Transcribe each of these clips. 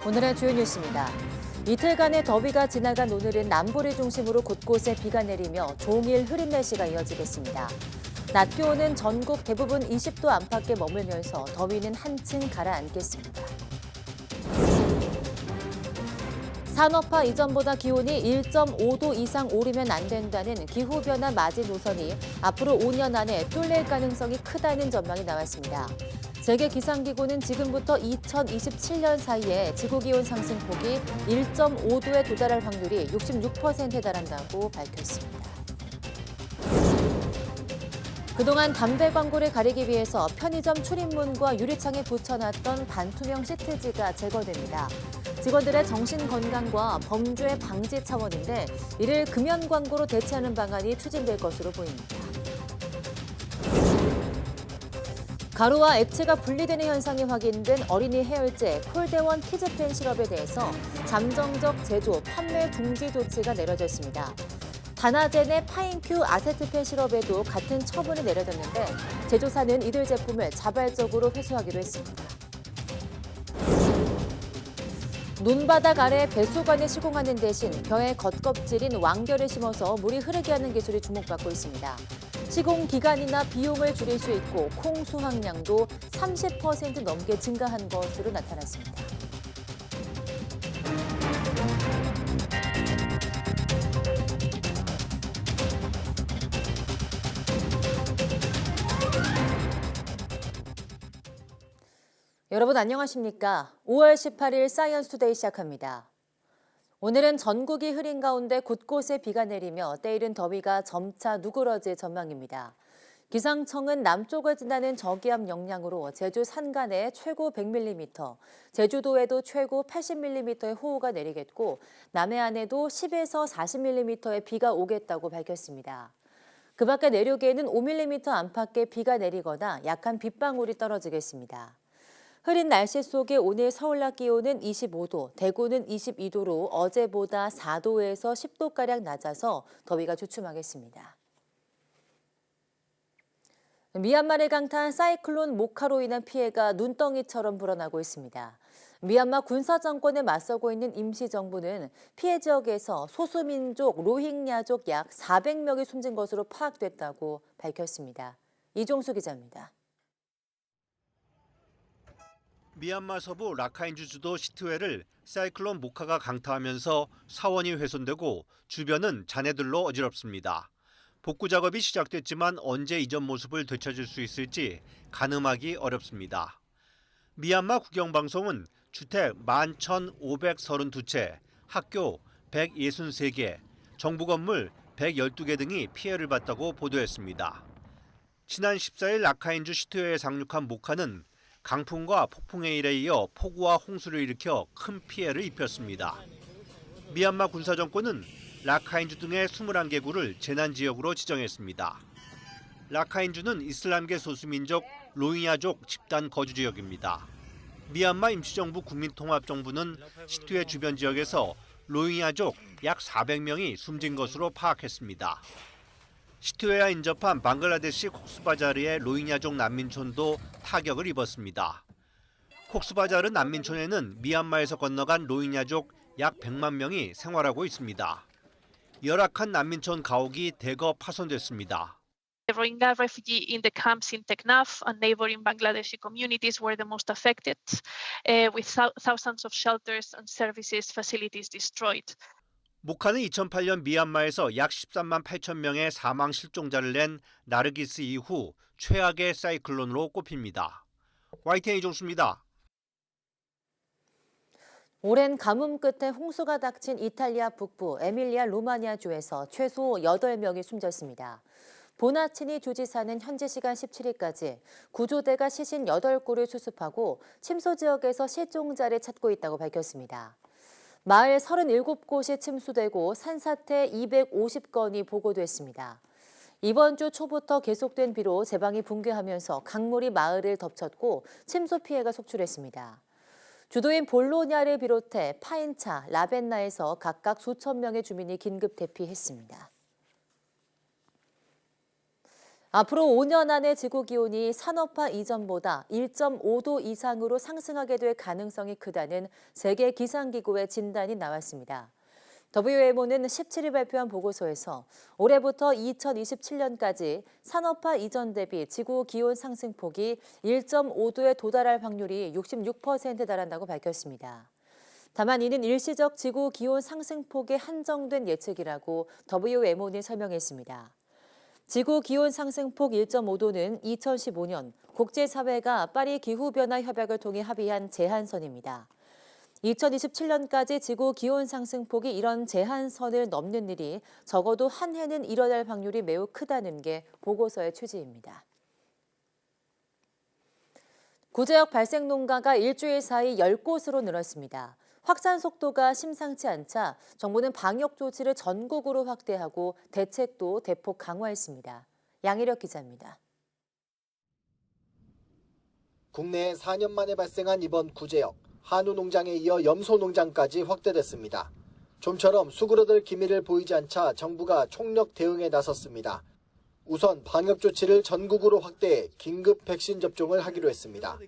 오늘의 주요 뉴스입니다. 이틀간의 더위가 지나간 오늘은 남부를 중심으로 곳곳에 비가 내리며 종일 흐린 날씨가 이어지겠습니다. 낮 기온은 전국 대부분 20도 안팎에 머물면서 더위는 한층 가라앉겠습니다. 산업화 이전보다 기온이 1.5도 이상 오르면 안 된다는 기후변화 맞이 노선이 앞으로 5년 안에 뚫릴 가능성이 크다는 전망이 나왔습니다. 세계기상기구는 지금부터 2027년 사이에 지구기온 상승폭이 1.5도에 도달할 확률이 66%에 달한다고 밝혔습니다. 그동안 담배 광고를 가리기 위해서 편의점 출입문과 유리창에 붙여놨던 반투명 시트지가 제거됩니다. 직원들의 정신 건강과 범죄 방지 차원인데 이를 금연 광고로 대체하는 방안이 추진될 것으로 보입니다. 가루와 액체가 분리되는 현상이 확인된 어린이 해열제 콜데원 키즈펜 시럽에 대해서 잠정적 제조, 판매 중지 조치가 내려졌습니다. 다나젠의 파인큐 아세트펜 시럽에도 같은 처분이 내려졌는데 제조사는 이들 제품을 자발적으로 회수하기로 했습니다. 눈바닥 아래 배수관을 시공하는 대신 벼에 겉껍질인 왕겨를 심어서 물이 흐르게 하는 기술이 주목받고 있습니다. 시공 기간이나 비용을 줄일 수 있고 콩 수확량도 30% 넘게 증가한 것으로 나타났습니다. 여러분 안녕하십니까? 5월 18일 사이언스 투데이 시작합니다. 오늘은 전국이 흐린 가운데 곳곳에 비가 내리며 때이른 더위가 점차 누그러질 전망입니다. 기상청은 남쪽을 지나는 저기압 영향으로 제주 산간에 최고 100mm, 제주도에도 최고 80mm의 호우가 내리겠고 남해안에도 10에서 40mm의 비가 오겠다고 밝혔습니다. 그 밖에 내륙에는 5mm 안팎의 비가 내리거나 약한 빗방울이 떨어지겠습니다. 흐린 날씨 속에 오늘 서울 낮 기온은 25도, 대구는 22도로 어제보다 4도에서 10도가량 낮아서 더위가 주춤하겠습니다. 미얀마를 강타한 사이클론 모카로 인한 피해가 눈덩이처럼 불어나고 있습니다. 미얀마 군사정권에 맞서고 있는 임시정부는 피해 지역에서 소수민족 로힝야족 약 400명이 숨진 것으로 파악됐다고 밝혔습니다. 이종수 기자입니다. 미얀마 서부 라카인주 주도 시트웨를 사이클론 모카가 강타하면서 사원이 훼손되고 주변은 잔해들로 어지럽습니다. 복구 작업이 시작됐지만 언제 이전 모습을 되찾을 수 있을지 가늠하기 어렵습니다. 미얀마 국영방송은 주택 11,532채, 학교 163개, 정부 건물 112개 등이 피해를 봤다고 보도했습니다. 지난 14일 라카인주 시트웨에 상륙한 모카는 강풍과 폭풍에 일에 이어 폭우와 홍수를 일으켜 큰 피해를 입혔습니다. 미얀마 군사정권은 라카인주 등의 21개구를 재난지역으로 지정했습니다. 라카인주는 이슬람계 소수민족 로힝야족 집단 거주지역입니다. 미얀마 임시정부 국민통합정부는 시트웨 주변 지역에서 로힝야족 약 400명이 숨진 것으로 파악했습니다. 시트웨와 인접한 방글라데시 콕스바자르의 로힝야족 난민촌도 타격을 입었습니다. 콕스바자르 난민촌에는 미얀마에서 건너간 로힝야족 약 100만 명이 생활하고 있습니다. 열악한 난민촌 가옥이 대거 파손됐습니다. The Rohingya refugee in the camps in Teknaf and neighboring Bangladeshi communities were the most affected, with thousands of shelters and services facilities destroyed. 모카는 2008년 미얀마에서 약 13만 8천 명의 사망 실종자를 낸 나르기스 이후 최악의 사이클론으로 꼽힙니다. YTN 이종수입니다. 오랜 가뭄 끝에 홍수가 닥친 이탈리아 북부 에밀리아 로마니아주에서 최소 8명이 숨졌습니다. 보나치니 주지사는 현지 시간 17일까지 구조대가 시신 8구를 수습하고 침소 지역에서 실종자를 찾고 있다고 밝혔습니다. 마을 37곳이 침수되고 산사태 250건이 보고됐습니다. 이번 주 초부터 계속된 비로 제방이 붕괴하면서 강물이 마을을 덮쳤고 침수 피해가 속출했습니다. 주도인 볼로냐를 비롯해 파인차, 라벤나에서 각각 수천 명의 주민이 긴급 대피했습니다. 앞으로 5년 안에 지구기온이 산업화 이전보다 1.5도 이상으로 상승하게 될 가능성이 크다는 세계기상기구의 진단이 나왔습니다. WMO는 17일 발표한 보고서에서 올해부터 2027년까지 산업화 이전 대비 지구 기온 상승폭이 1.5도에 도달할 확률이 66%에 달한다고 밝혔습니다. 다만 이는 일시적 지구 기온 상승폭에 한정된 예측이라고 WMO는 설명했습니다. 지구 기온 상승폭 1.5도는 2015년 국제사회가 파리 기후변화 협약을 통해 합의한 제한선입니다. 2027년까지 지구 기온 상승폭이 이런 제한선을 넘는 일이 적어도 한 해는 일어날 확률이 매우 크다는 게 보고서의 취지입니다. 구제역 발생 농가가 일주일 사이 10곳으로 늘었습니다. 확산 속도가 심상치 않자 정부는 방역 조치를 전국으로 확대하고 대책도 대폭 강화했습니다. 양희력 기자입니다. 국내에 4년 만에 발생한 이번 구제역, 한우 농장에 이어 염소 농장까지 확대됐습니다. 좀처럼 수그러들 기미를 보이지 않자 정부가 총력 대응에 나섰습니다. 우선 방역 조치를 전국으로 확대해 긴급 백신 접종을 하기로 했습니다.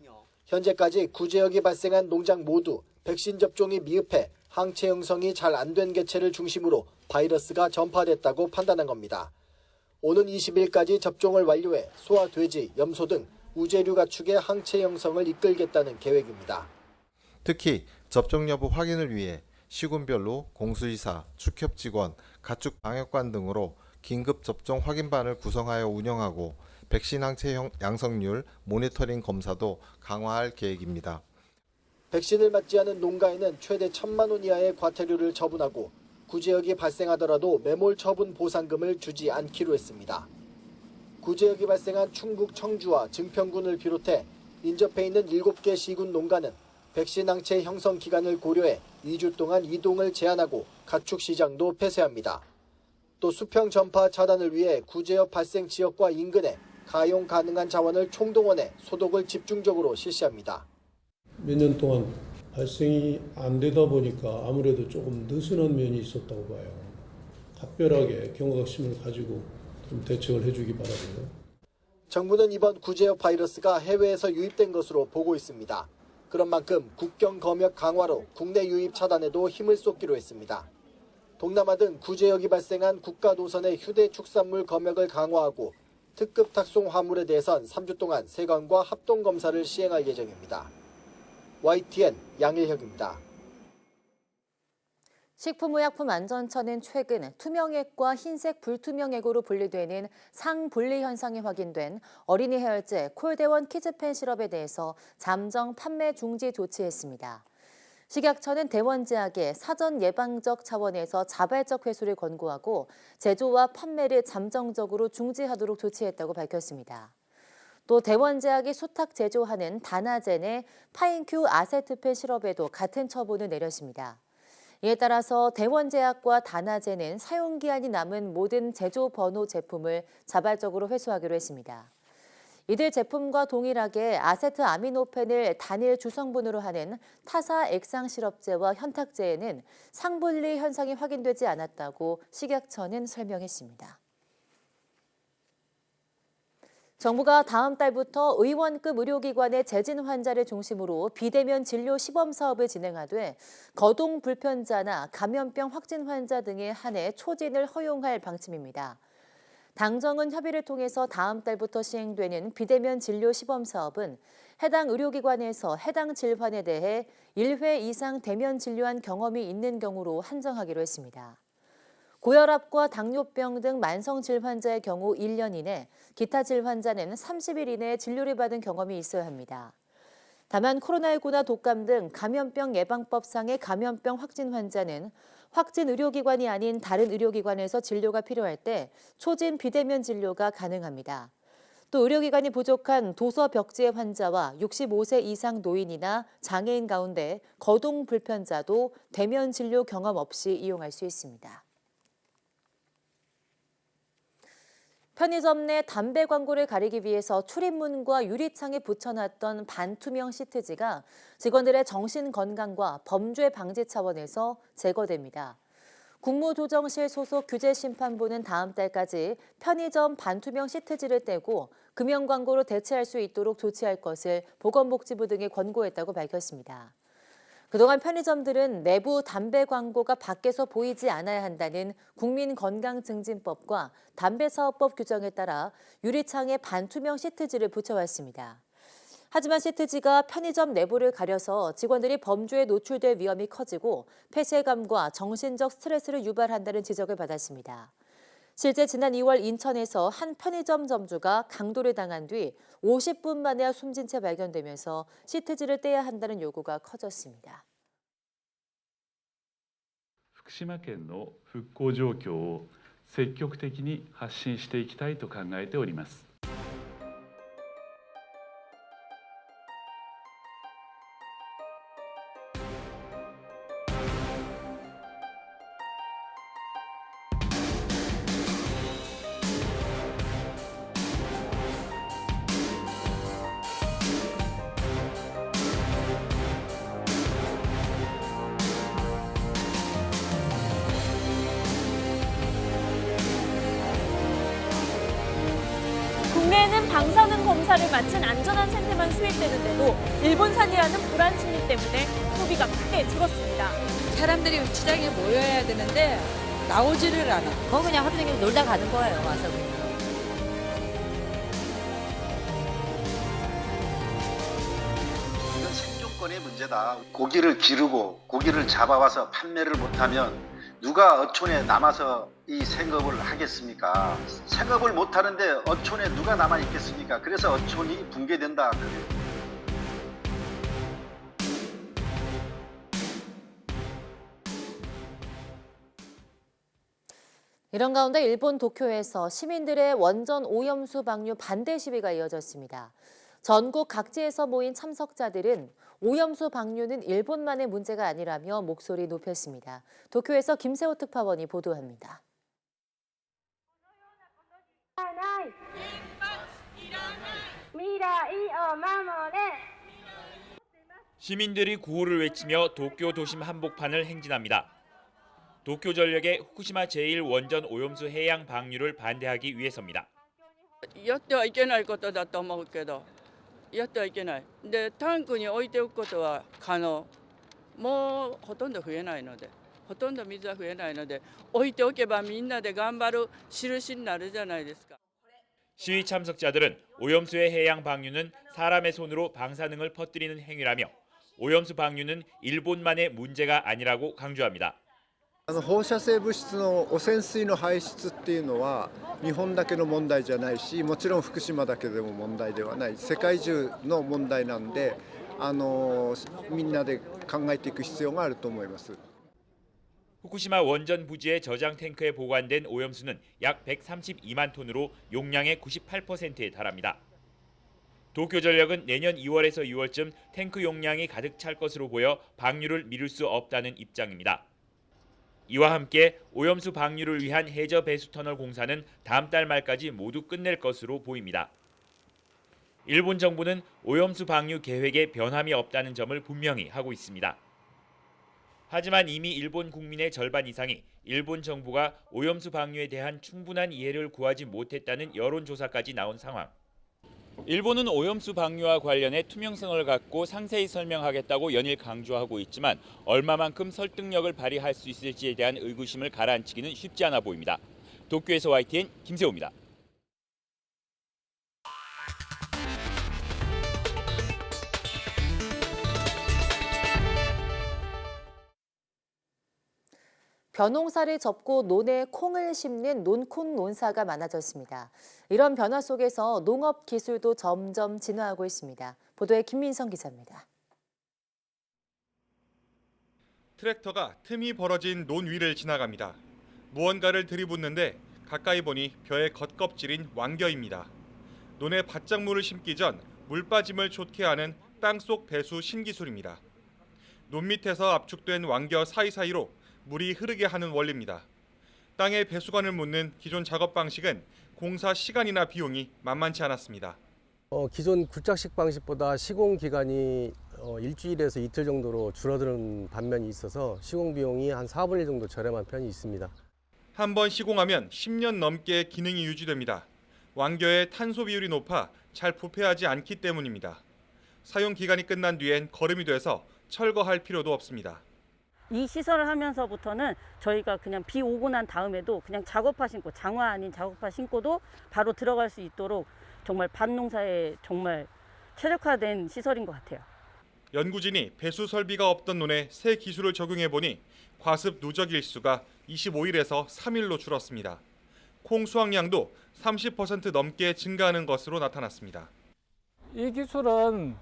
현재까지 구제역이 발생한 농장 모두 백신 접종이 미흡해 항체 형성이 잘 안 된 개체를 중심으로 바이러스가 전파됐다고 판단한 겁니다. 오는 20일까지 접종을 완료해 소와 돼지, 염소 등 우제류 가축의 항체 형성을 이끌겠다는 계획입니다. 특히 접종 여부 확인을 위해 시군별로 공수의사, 축협직원, 가축 방역관 등으로 긴급 접종 확인반을 구성하여 운영하고 백신 항체 양성률 모니터링 검사도 강화할 계획입니다. 백신을 맞지 않은 농가에는 최대 1,000만 원 이하의 과태료를 처분하고 구제역이 발생하더라도 매몰 처분 보상금을 주지 않기로 했습니다. 구제역이 발생한 충북 청주와 증평군을 비롯해 인접해 있는 7개 시군 농가는 백신 항체 형성 기간을 고려해 2주 동안 이동을 제한하고 가축 시장도 폐쇄합니다. 또 수평 전파 차단을 위해 구제역 발생 지역과 인근에 가용 가능한 자원을 총동원해 소독을 집중적으로 실시합니다. 몇 년 동안 발생이 안 되다 보니까 아무래도 조금 느슨한 면이 있었다고 봐요. 각별하게 경각심을 가지고 좀 대책을 해주기 바라고요. 정부는 이번 구제역 바이러스가 해외에서 유입된 것으로 보고 있습니다. 그런 만큼 국경 검역 강화로 국내 유입 차단에도 힘을 쏟기로 했습니다. 동남아 등 구제역이 발생한 국가 도선의 휴대 축산물 검역을 강화하고 특급 탁송 화물에 대해선 3주 동안 세관과 합동 검사를 시행할 예정입니다. YTN 양일혁입니다. 식품의약품안전처는 최근 투명액과 흰색 불투명액으로 분리되는 상분리 현상이 확인된 어린이 해열제 콜데원 키즈펜 시럽에 대해서 잠정 판매 중지 조치했습니다. 식약처는 대원제약에 사전 예방적 차원에서 자발적 회수를 권고하고 제조와 판매를 잠정적으로 중지하도록 조치했다고 밝혔습니다. 또 대원제약이 수탁 제조하는 다나젠의 파인큐 아세트펜 시럽에도 같은 처분을 내렸습니다. 이에 따라서 대원제약과 다나젠은 사용기한이 남은 모든 제조 번호 제품을 자발적으로 회수하기로 했습니다. 이들 제품과 동일하게 아세트아미노펜을 단일 주성분으로 하는 타사 액상 시럽제와 현탁제에는 상분리 현상이 확인되지 않았다고 식약처는 설명했습니다. 정부가 다음 달부터 의원급 의료기관의 재진 환자를 중심으로 비대면 진료 시범 사업을 진행하되 거동 불편자나 감염병 확진 환자 등에 한해 초진을 허용할 방침입니다. 당정은 협의를 통해서 다음 달부터 시행되는 비대면 진료 시범 사업은 해당 의료기관에서 해당 질환에 대해 1회 이상 대면 진료한 경험이 있는 경우로 한정하기로 했습니다. 고혈압과 당뇨병 등 만성 질환자의 경우 1년 이내, 기타 질환자는 30일 이내에 진료를 받은 경험이 있어야 합니다. 다만 코로나19나 독감 등 감염병 예방법상의 감염병 확진 환자는 확진 의료기관이 아닌 다른 의료기관에서 진료가 필요할 때 초진 비대면 진료가 가능합니다. 또 의료기관이 부족한 도서벽지의 환자와 65세 이상 노인이나 장애인 가운데 거동 불편자도 대면 진료 경험 없이 이용할 수 있습니다. 편의점 내 담배 광고를 가리기 위해서 출입문과 유리창에 붙여놨던 반투명 시트지가 직원들의 정신 건강과 범죄 방지 차원에서 제거됩니다. 국무조정실 소속 규제심판부는 다음 달까지 편의점 반투명 시트지를 떼고 금연 광고로 대체할 수 있도록 조치할 것을 보건복지부 등에 권고했다고 밝혔습니다. 그동안 편의점들은 내부 담배 광고가 밖에서 보이지 않아야 한다는 국민건강증진법과 담배사업법 규정에 따라 유리창에 반투명 시트지를 붙여왔습니다. 하지만 시트지가 편의점 내부를 가려서 직원들이 점주에 노출될 위험이 커지고 폐쇄감과 정신적 스트레스를 유발한다는 지적을 받았습니다. 실제 지난 2월 인천에서 한 편의점 점주가 강도를 당한 뒤 50분 만에 숨진 채 발견되면서 시트지를 떼야 한다는 요구가 커졌습니다. 福島県の復興状況を積極的に発信していきたいと考えております。 국내에는 방사능 검사를 마친 안전한 생태만 수입되는데도 일본산이라는 불안 심리 때문에 소비가 크게 줄었습니다. 사람들이 시장에 모여야 되는데 나오지를 않아. 거기 그냥 하루 종일 놀다 가는 거예요, 와서 그냥. 이건 생존권의 문제다. 고기를 기르고 고기를 잡아와서 판매를 못하면 누가 어촌에 남아서 이 생업을 하겠습니까? 생업을 못하는데 어촌에 누가 남아 있겠습니까? 그래서 어촌이 붕괴된다. 이런 가운데 일본 도쿄에서 시민들의 원전 오염수 방류 반대 시위가 이어졌습니다. 전국 각지에서 모인 참석자들은 오염수 방류는 일본만의 문제가 아니라며 목소리 높였습니다. 도쿄에서 김세호 특파원이 보도합니다. 시민들이 구호를 외치며 도쿄 도심 한복판을 행진합니다. 도쿄전력의 후쿠시마 제1원전 오염수 해양 방류를 반대하기 위해서입니다. やってはいけないことだと思うけど、やってはいけない。で、タンクに置いておくことは可能。もうほとんど増えないので、ほとんど水は増えないので、置いておけばみんなで頑張る印になるじゃないですか. 시위 참석자들은 오염수의 해양 방류는 사람의 손으로 방사능을 퍼뜨리는 행위라며 오염수 방류는 일본만의 문제가 아니라고 강조합니다. 放射性物質の汚染水の排出っていうのは日本だけの問題じゃないし、もちろん福島だけでも問題ではない、世界中の問題なんで、みんなで考えていく必要があると思います。 후쿠시마 원전 부지의 저장 탱크에 보관된 오염수는 약 132만 톤으로 용량의 98%에 달합니다. 도쿄전력은 내년 2월에서 6월쯤 탱크 용량이 가득 찰 것으로 보여 방류를 미룰 수 없다는 입장입니다. 이와 함께 오염수 방류를 위한 해저 배수 터널 공사는 다음 달 말까지 모두 끝낼 것으로 보입니다. 일본 정부는 오염수 방류 계획에 변함이 없다는 점을 분명히 하고 있습니다. 하지만 이미 일본 국민의 절반 이상이 일본 정부가 오염수 방류에 대한 충분한 이해를 구하지 못했다는 여론조사까지 나온 상황. 일본은 오염수 방류와 관련해 투명성을 갖고 상세히 설명하겠다고 연일 강조하고 있지만 얼마만큼 설득력을 발휘할 수 있을지에 대한 의구심을 가라앉히기는 쉽지 않아 보입니다. 도쿄에서 YTN 김세호입니다. 벼농사를 접고 논에 콩을 심는 논콩 논사가 많아졌습니다. 이런 변화 속에서 농업 기술도 점점 진화하고 있습니다. 보도에 김민성 기자입니다. 트랙터가 틈이 벌어진 논 위를 지나갑니다. 무언가를 들이붓는데 가까이 보니 벼의 겉껍질인 왕겨입니다. 논에 바짝물을 심기 전 물 빠짐을 좋게 하는 땅속 배수 신기술입니다. 논 밑에서 압축된 왕겨 사이사이로 물이 흐르게 하는 원리입니다. 땅에 배수관을 묻는 기존 작업 방식은 공사 시간이나 비용이 만만치 않았습니다. 기존 굴착식 방식보다 시공 기간이 일주일에서 이틀 정도로 줄어드는 반면이 있어서 시공 비용이 한 4분의 1 정도 저렴한 편이 있습니다. 한 번 시공하면 10년 넘게 기능이 유지됩니다. 완겨의 탄소 비율이 높아 잘 부패하지 않기 때문입니다. 사용 기간이 끝난 뒤엔 거름이 돼서 철거할 필요도 없습니다. 이 시설을 하면서부터는 저희가 그냥 비 오고 난 다음에도 그냥 작업화 신고, 장화 아닌 작업화 신고도 바로 들어갈 수 있도록 정말 밭농사에 정말 최적화된 시설인 것 같아요. 연구진이 배수 설비가 없던 논에 새 기술을 적용해보니 과습 누적 일수가 25일에서 3일로 줄었습니다. 콩 수확량도 30% 넘게 증가하는 것으로 나타났습니다. 이 기술은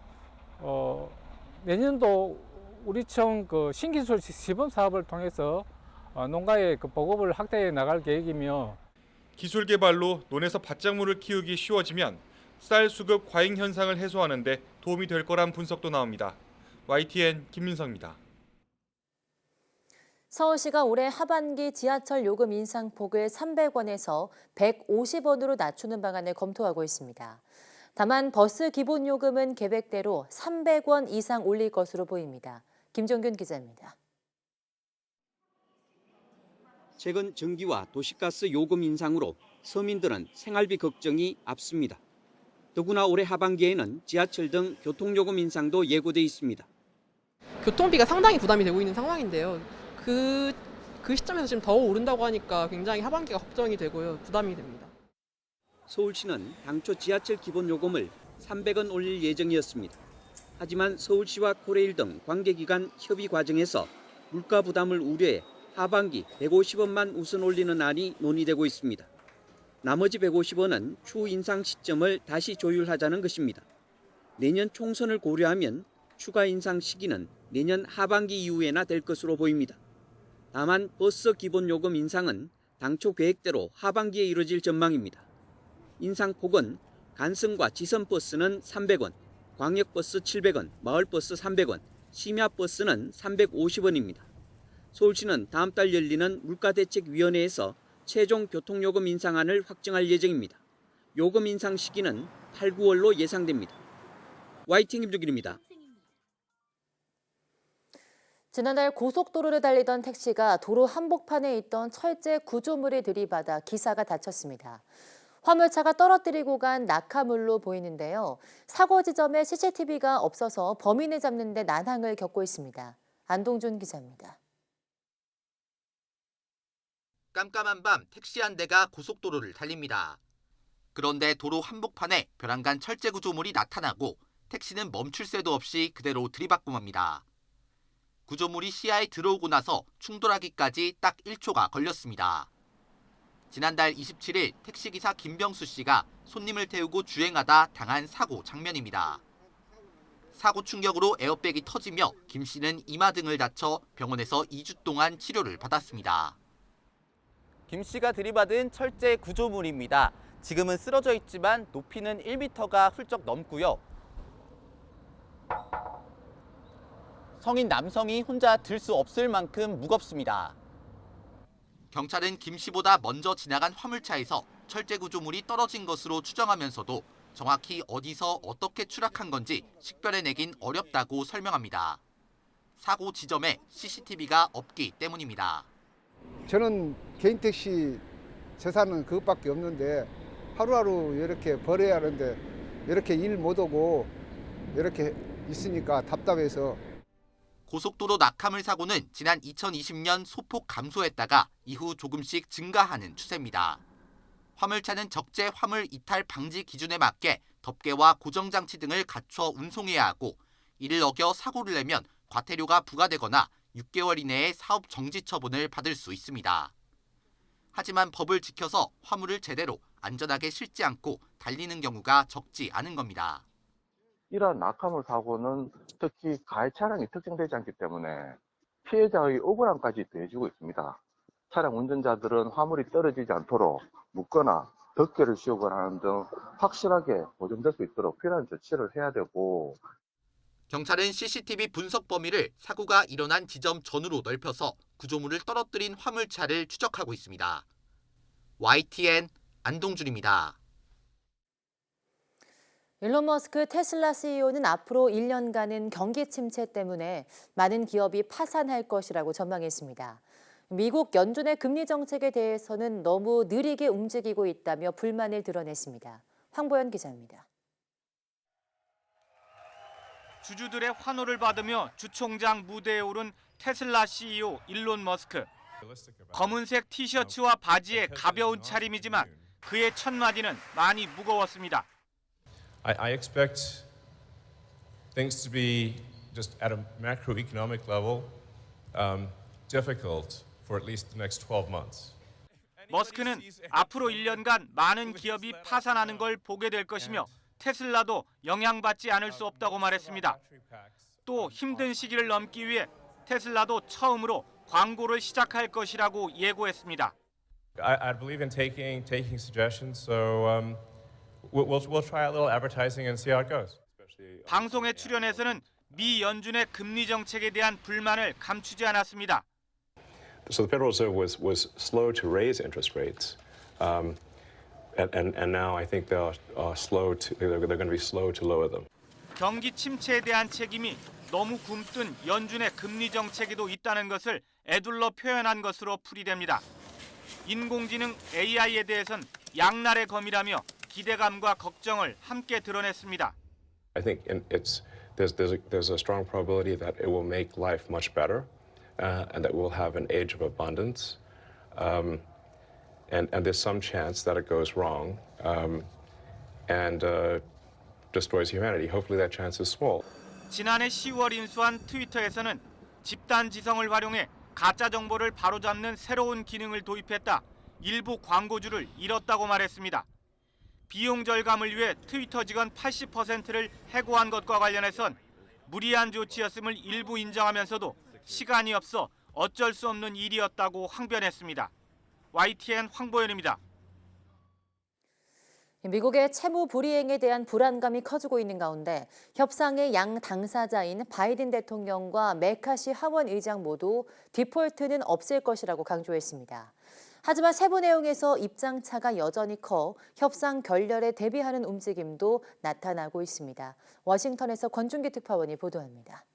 내년도 우리청 신기술 시범 사업을 통해서 농가의 보급을 확대해 나갈 계획이며, 기술 개발로 논에서 밭작물을 키우기 쉬워지면 쌀 수급 과잉 현상을 해소하는 데 도움이 될 거란 분석도 나옵니다. YTN 김민성입니다. 서울시가 올해 하반기 지하철 요금 인상폭을 300원에서 150원으로 낮추는 방안을 검토하고 있습니다. 다만 버스 기본 요금은 계획대로 300원 이상 올릴 것으로 보입니다. 김종균 기자입니다. 최근 전기와 도시가스 요금 인상으로 서민들은 생활비 걱정이 앞섭니다. 더구나 올해 하반기에는 지하철 등 교통요금 인상도 예고돼 있습니다. 교통비가 상당히 부담이 되고 있는 상황인데요. 그 시점에서 지금 더 오른다고 하니까 굉장히 하반기가 걱정이 되고요. 부담이 됩니다. 서울시는 당초 지하철 기본요금을 300원 올릴 예정이었습니다. 하지만 서울시와 코레일 등 관계기관 협의 과정에서 물가 부담을 우려해 하반기 150원만 우선 올리는 안이 논의되고 있습니다. 나머지 150원은 추후 인상 시점을 다시 조율하자는 것입니다. 내년 총선을 고려하면 추가 인상 시기는 내년 하반기 이후에나 될 것으로 보입니다. 다만 버스 기본요금 인상은 당초 계획대로 하반기에 이뤄질 전망입니다. 인상폭은 간선과 지선버스는 300원, 광역버스 700원, 마을버스 300원, 심야버스는 350원입니다. 서울시는 다음 달 열리는 물가대책위원회에서 최종 교통요금 인상안을 확정할 예정입니다. 요금 인상 시기는 8, 9월로 예상됩니다. YTN 김종균입니다. 지난달 고속도로를 달리던 택시가 도로 한복판에 있던 철제 구조물에 들이받아 기사가 다쳤습니다. 화물차가 떨어뜨리고 간 낙하물로 보이는데요. 사고 지점에 CCTV가 없어서 범인을 잡는 데 난항을 겪고 있습니다. 안동준 기자입니다. 깜깜한 밤 택시 한 대가 고속도로를 달립니다. 그런데 도로 한복판에 벼랑간 철제 구조물이 나타나고 택시는 멈출 새도 없이 그대로 들이받고 맙니다. 구조물이 시야에 들어오고 나서 충돌하기까지 딱 1초가 걸렸습니다. 지난달 27일 택시기사 김병수 씨가 손님을 태우고 주행하다 당한 사고 장면입니다. 사고 충격으로 에어백이 터지며 김 씨는 이마 등을 다쳐 병원에서 2주 동안 치료를 받았습니다. 김 씨가 들이받은 철제 구조물입니다. 지금은 쓰러져 있지만 높이는 1m가 훌쩍 넘고요. 성인 남성이 혼자 들 수 없을 만큼 무겁습니다. 경찰은 김 씨보다 먼저 지나간 화물차에서 철제 구조물이 떨어진 것으로 추정하면서도 정확히 어디서 어떻게 추락한 건지 식별해내긴 어렵다고 설명합니다. 사고 지점에 CCTV가 없기 때문입니다. 저는 개인 택시 재산은 그것밖에 없는데 하루하루 이렇게 벌어야 하는데 이렇게 일 못 오고 이렇게 있으니까 답답해서. 고속도로 낙하물 사고는 지난 2020년 소폭 감소했다가 이후 조금씩 증가하는 추세입니다. 화물차는 적재 화물 이탈 방지 기준에 맞게 덮개와 고정장치 등을 갖춰 운송해야 하고 이를 어겨 사고를 내면 과태료가 부과되거나 6개월 이내에 사업 정지 처분을 받을 수 있습니다. 하지만 법을 지켜서 화물을 제대로 안전하게 실지 않고 달리는 경우가 적지 않은 겁니다. 이러한 낙하물 사고는 특히 가해 차량이 특정되지 않기 때문에 피해자의 억울함까지 더해지고 있습니다. 차량 운전자들은 화물이 떨어지지 않도록 묶거나 덮개를 씌우거나 하는 등 확실하게 보존될 수 있도록 필요한 조치를 해야 되고, 경찰은 CCTV 분석 범위를 사고가 일어난 지점 전후로 넓혀서 구조물을 떨어뜨린 화물차를 추적하고 있습니다. YTN 안동준입니다. 일론 머스크 테슬라 CEO는 앞으로 1년간은 경기 침체 때문에 많은 기업이 파산할 것이라고 전망했습니다. 미국 연준의 금리 정책에 대해서는 너무 느리게 움직이고 있다며 불만을 드러냈습니다. 황보연 기자입니다. 주주들의 환호를 받으며 주총장 무대에 오른 테슬라 CEO 일론 머스크. 검은색 티셔츠와 바지에 가벼운 차림이지만 그의 첫 마디는 많이 무거웠습니다. I expect things to be just at a macroeconomic level difficult for at least the next 12 months. 머스크는 앞으로 1년간 많은 기업이 파산하는 걸 보게 될 것이며 테슬라도 영향받지 않을 수 없다고 말했습니다. 또 힘든 시기를 넘기 위해 테슬라도 처음으로 광고를 시작할 것이라고 예고했습니다. I believe in taking suggestions, so we'll try a little advertising and see how it goes. 방송에 출연해서는 미 연준의 금리 정책에 대한 불만을 감추지 않았습니다. So the Federal Reserve was slow to raise interest rates, and now I think they're going to be slow to lower them. 경기 침체에 대한 책임이 너무 굼뜬 연준의 금리 정책에도 있다는 것을 애둘러 표현한 것으로 풀이됩니다. 인공지능 AI에 대해선 양날의 검이라며 기대감과 걱정을 함께 드러냈습니다. I think there's a strong probability that it will make life much better, and that we'll have an age of abundance, and there's some chance that it goes wrong, and destroys humanity. Hopefully that chance is small. 지난해 10월 인수한 트위터에서는 집단 지성을 활용해 가짜 정보를 바로잡는 새로운 기능을 도입했다. 일부 광고주를 잃었다고 말했습니다. 비용 절감을 위해 트위터 직원 80%를 해고한 것과 관련해선 무리한 조치였음을 일부 인정하면서도 시간이 없어 어쩔 수 없는 일이었다고 항변했습니다. YTN 황보연입니다. 미국의 채무 불이행에 대한 불안감이 커지고 있는 가운데 협상의 양 당사자인 바이든 대통령과 메카시 하원 의장 모두 디폴트는 없을 것이라고 강조했습니다. 하지만 세부 내용에서 입장차가 여전히 커 협상 결렬에 대비하는 움직임도 나타나고 있습니다. 워싱턴에서 권준기 특파원이 보도합니다.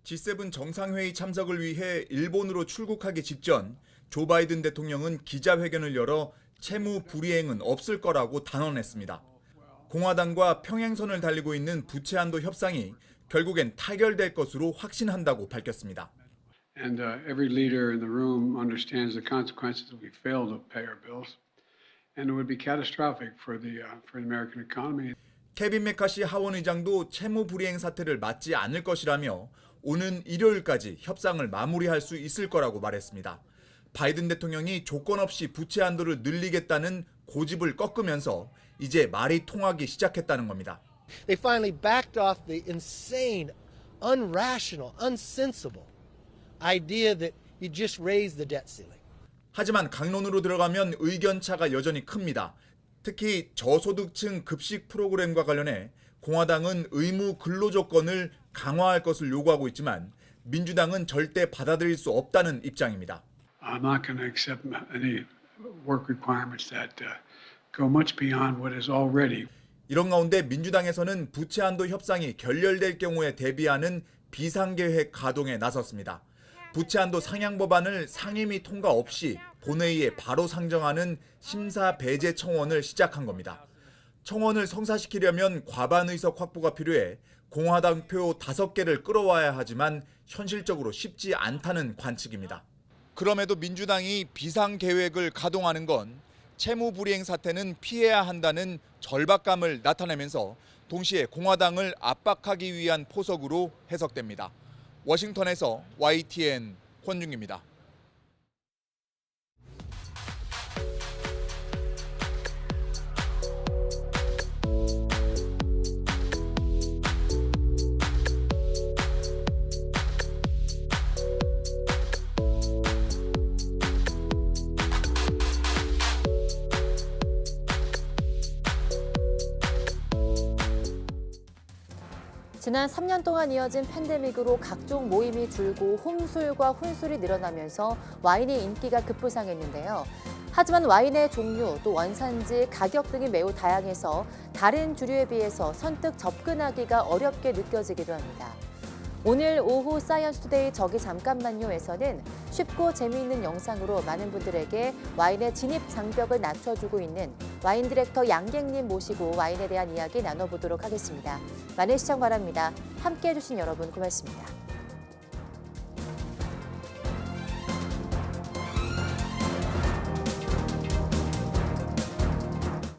G7 정상회의 참석을 위해 일본으로 출국하기 직전 조 바이든 대통령은 기자회견을 열어 채무 불이행은 없을 거라고 단언했습니다. 공화당과 평행선을 달리고 있는 부채 한도 협상이 결국엔 타결될 것으로 확신한다고 밝혔습니다. And every leader in the room understands the consequences if we fail to pay our bills, and it would be catastrophic for the American economy. 케빈 메카시 하원 의장도 채무 불이행 사태를 맞지 않을 것이라며 오는 일요일까지 협상을 마무리할 수 있을 거라고 말했습니다. 바이든 대통령이 조건 없이 부채 한도를 늘리겠다는 고집을 꺾으면서 이제 말이 통하기 시작했다는 겁니다. They finally backed off the insane, unrational, unsensible idea that you just raise the debt ceiling. 하지만 강론으로 들어가면 의견 차가 여전히 큽니다. 특히 저소득층 급식 프로그램과 관련해 공화당은 의무 근로 조건을 강화할 것을 요구하고 있지만 민주당은 절대 받아들일 수 없다는 입장입니다. I'm not going to accept any work requirements that go much beyond what is already. 이런 가운데 민주당에서는 부채 한도 협상이 결렬될 경우에 대비하는 비상계획 가동에 나섰습니다. 부채 한도 상향 법안을 상임위 통과 없이 본회의에 바로 상정하는 심사 배제 청원을 시작한 겁니다. 청원을 성사시키려면 과반 의석 확보가 필요해 공화당 표 5개를 끌어와야 하지만 현실적으로 쉽지 않다는 관측입니다. 그럼에도 민주당이 비상계획을 가동하는 건 채무 불이행 사태는 피해야 한다는 절박감을 나타내면서 동시에 공화당을 압박하기 위한 포석으로 해석됩니다. 워싱턴에서 YTN 권중기입니다. 지난 3년 동안 이어진 팬데믹으로 각종 모임이 줄고 홈술과 혼술이 늘어나면서 와인의 인기가 급부상했는데요. 하지만 와인의 종류, 또 원산지, 가격 등이 매우 다양해서 다른 주류에 비해서 선뜻 접근하기가 어렵게 느껴지기도 합니다. 오늘 오후 사이언스 투데이 저기 잠깐만요에서는 쉽고 재미있는 영상으로 많은 분들에게 와인의 진입 장벽을 낮춰주고 있는 와인 디렉터 양갱님 모시고 와인에 대한 이야기 나눠보도록 하겠습니다. 많은 시청 바랍니다. 함께해 주신 여러분 고맙습니다.